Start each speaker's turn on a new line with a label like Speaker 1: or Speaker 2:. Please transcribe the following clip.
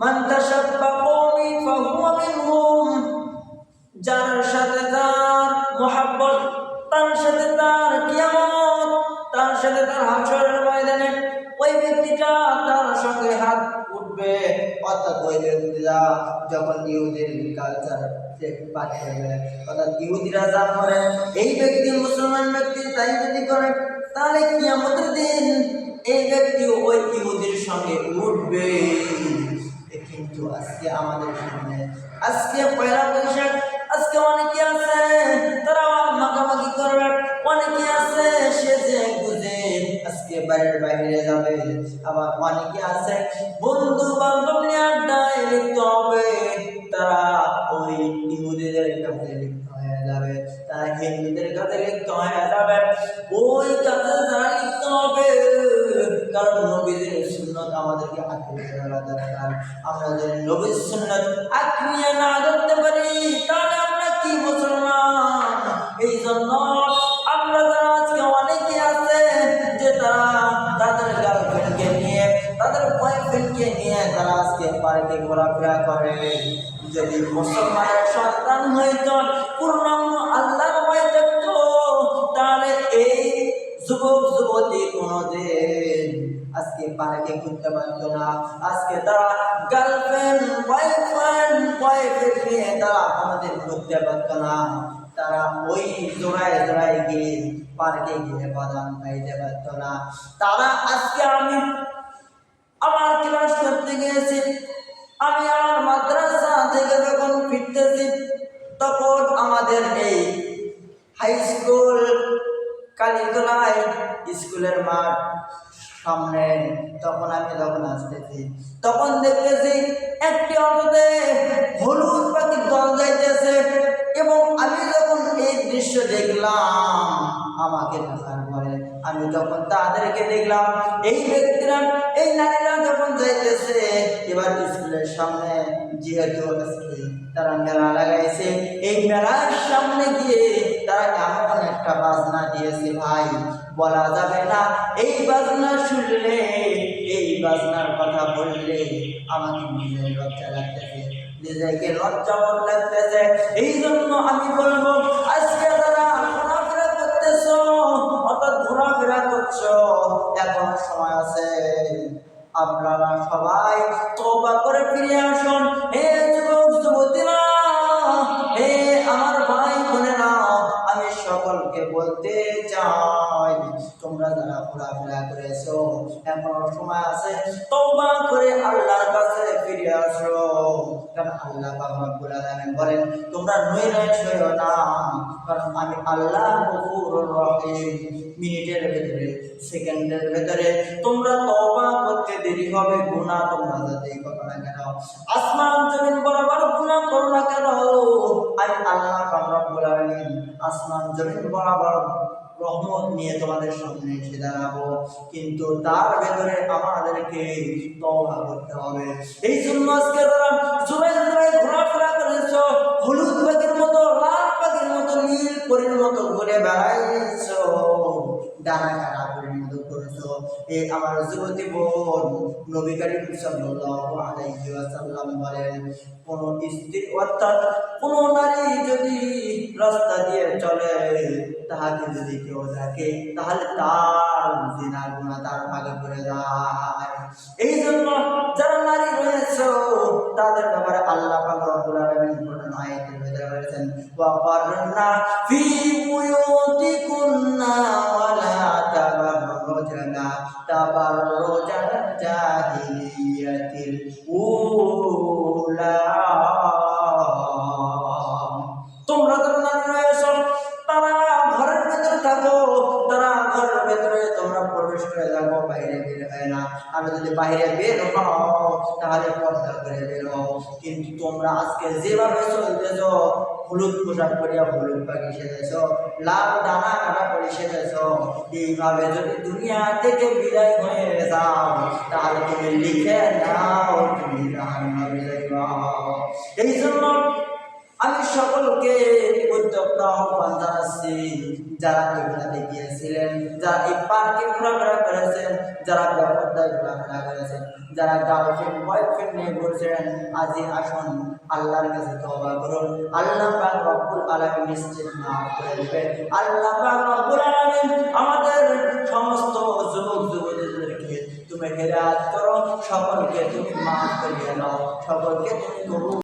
Speaker 1: মান তাশাব্বাহু ফাহুয়া মিনহুম, যার সাথে তার মুহাব্বত, তার সাথে তার কিয়ামত, তার সাথে তার হাশরের ময়দানে ওই ব্যক্তিটা তার সঙ্গে হাত উঠবে। অর্থাৎ ওই ব্যক্তিরা যখন ইহুদির কালচার পাঠ করবে, অর্থাৎ ইহুদিরা যা করে এই ব্যক্তি মুসলমান ব্যক্তি তাই যদি করে, তাহলে কিয়ামতের দিন এই ব্যক্তি ওই ইহুদির সঙ্গে উঠবে। কিন্তু আজকে আমাদের সামনে, আজকে পয়লা বৈশাখ, আজকে অনেকে আছে তারা মাখামাখি করবে, অনেকে আছে সেজে গুজে আজকে বাইরে যাবে, আবার অনেকে আছে বন্ধু বান্ধব নিয়ে আড্ডায় লিপ্ত হবে, তারা ওই ইহুদিদের কাছে লিপ্ত হয়ে যাবে, তারা হিন্দুদের কাছে লিপ্ত হয়ে যাবে। ওই কাছে যারা লিপ্ত হবে, কারণ নবীদের সুন্নাত আমাদেরকে আঁকড়ে ধরা দরকার। আমরা যদি নবীর সুন্নাত আঁকড়িয়ে না ধরতে পারি, তাহলে আমরা কি মুসলমান? এই জন্য আমরা যারা আজকে অনেকে আছে যে তারা তাদের গার্লফ্রেন্ডকে নিয়ে, তাদের বয়ফ্রেন্ডকে নিয়ে তারা আজকে পার্কে ঘোরাফেরা করে। যদি মুসলমানের সন্তান হইতো, পূর্ণাঙ্গ আল্লাহর ভয় থাকতো, তাহলে এই যুবক যুবতী কোনদিন আজকে পার্কে ঘুরতে পারতো না। আজকে তারা গার্লফ্রেন্ড বয়ফ্রেন্ড নিয়ে তারা কোনদিন ঘুরতে পারতো না। তারা ওই জোড়ায় গিয়ে পার্কে গিয়ে বাদাম খাইতে পারতো না। তারা আজকে আমি আমার ক্লাস করতে গিয়েছি, আমি আমার মাদ্রাসা থেকে যখন ফিরতেছি, তখন আমাদের এই হাই স্কুল কালীতলায় স্কুলের মাঠ সামনে, তখন আমি যখন আসতেছি তখন দেখতেছি একটি অটোতে হলুদ পাখির দল যাইতেছে, এবং আমি যখন এই দৃশ্য দেখলাম, আমাকে দেখার পরে আমি যখন তাদেরকে দেখলাম, এই ব্যক্তিরা, এই নারীরা যখন যাইতেছে, এবার স্কুলের সামনে যেহেতু তারা মেলা লাগাইছে, এই মেলার সামনে গিয়ে তারা এমন একটা বাজনা দিয়েছে ভাই, বলা যাবে না। এই বাজনা শুনলে, এই বাজনার কথা বললে আমাকে নিজের লজ্জা লাগতেছে, নিজেকে লজ্জাবোধ লাগতেছে। এই জন্য আমি বলবো, আজকে যারা ঘোরাফেরা করতেছো, অর্থাৎ ঘোরাফেরা করছো, এখনো সময় আছে। আপনারা সবাই তওবা করে ফিরে আসুন। হে যুবক যুবতীরা, হে আমার ভাই বোনেরা, আমি সকলকে বলতে চাই, তোমরা যারা ঘোরাফেরা করেছো, এখনো সময় আছে, তওবা করে আল্লাহর কাছে ফিরে আসো। কারণ আল্লাহ পাক রব্বুল আলামিন বলেন, তোমরা নৈরাশ হইও না, কারণ আমি আল্লাহ গফুরুর রহিম। মিনিটের ভেতরে, সেকেন্ডের ভেতরে তোমরা তওবা করতে দেরি হবে। গুনাহ তোমরা যাতেই করো না কেন, আসমান জমিন বরাবর গুনাহ করো না কেন, আমি আল্লাহ পাক রব্বুল আলামিন আসমান জমিন বরাবর রহমত নিয়ে তোমাদের সামনে এসে দাঁড়াবো। কিন্তু তার ভেতরে আমাদেরকে তওবা করতে হবে। এই জন্য আজকে যারা জোড়ায় ঘোরাফেরা করেছো, হলুদ পাখির মতো, লাল পাখির মতো, নীল পরীর মতো ঘুরে বেড়াইছো, ডানা কাটা পরীর মতো করেছো, এই আমার যুবতী বোন, নবী করিম সাল্লাল্লাহু আলাইহি ওয়াসাল্লাম বলেন, কোন স্ত্রী অর্থাৎ কোন নারী যদি রাস্তা দিয়ে চলে, তাহাকে যদি কেউ দেখে, তাহলে তার জিনার গুনাহ তার ভাগে পড়ে যায়। এই জন্য যারা নারী রয়েছে, তাদের ব্যাপারে আল্লাহ পাক রব্বুল আলামিন কোরআন আয়াতের ভিতরে বলেছেন, ওয়া ফারনা ফি বুয়ুতিকুন্না ওয়ালা তাবাররুজনা তাবাররুজাল জাহিলিয়াতিল উলা। তোমরা যারা নারী রয়েছে, তারা ঘরের ভেতরে থাকো, তারা ঘরের ভেতরে তোমরা প্রবেশ করে যাবো, বাইরে বের হয় না। আর যদি বাইরে বের হও, তাহলে পর্দা করে বের হও। কিন্তু তোমরা আজকে যেভাবে চলতেছ, হলুদ পোশাক পরিয়া হলুদ পাখি সেজেছ, লাল ডানা কাটা পরে সেজেছ, এইভাবে যদি দুনিয়া থেকে বিদায় হয়ে যাও, তাহলে তুমি লিখে নাও তুমি জাহান্নামে যাইবা। এই জন্য আমি সকলকে উদ্যোক্তা আহ্বান জানাচ্ছি, যারা এগুলাতে গিয়েছিলেন, যারা এই পার্কে ঘোরাফেরা করেছেন, যারা বেপরদায় ঘোরাফেরা করেছেন,
Speaker 2: যারা গার্লফ্রেন্ড বয়ফ্রেন্ড নিয়ে ঘুরছেন আজই আসুন আল্লাহর কাছে তওবা করুন। আল্লাহ পাক রব্বুল আলামিন নিশ্চিত মাফ করে দিবেন। আল্লাহ পাক রব্বুল আলামিন আমাদের সমস্ত যুবক যুবতীদেরকে তুমি হেদায়েত করো, সকলকে তুমি মাফ করিয়ে দাও, সকলকে তুমি কবুল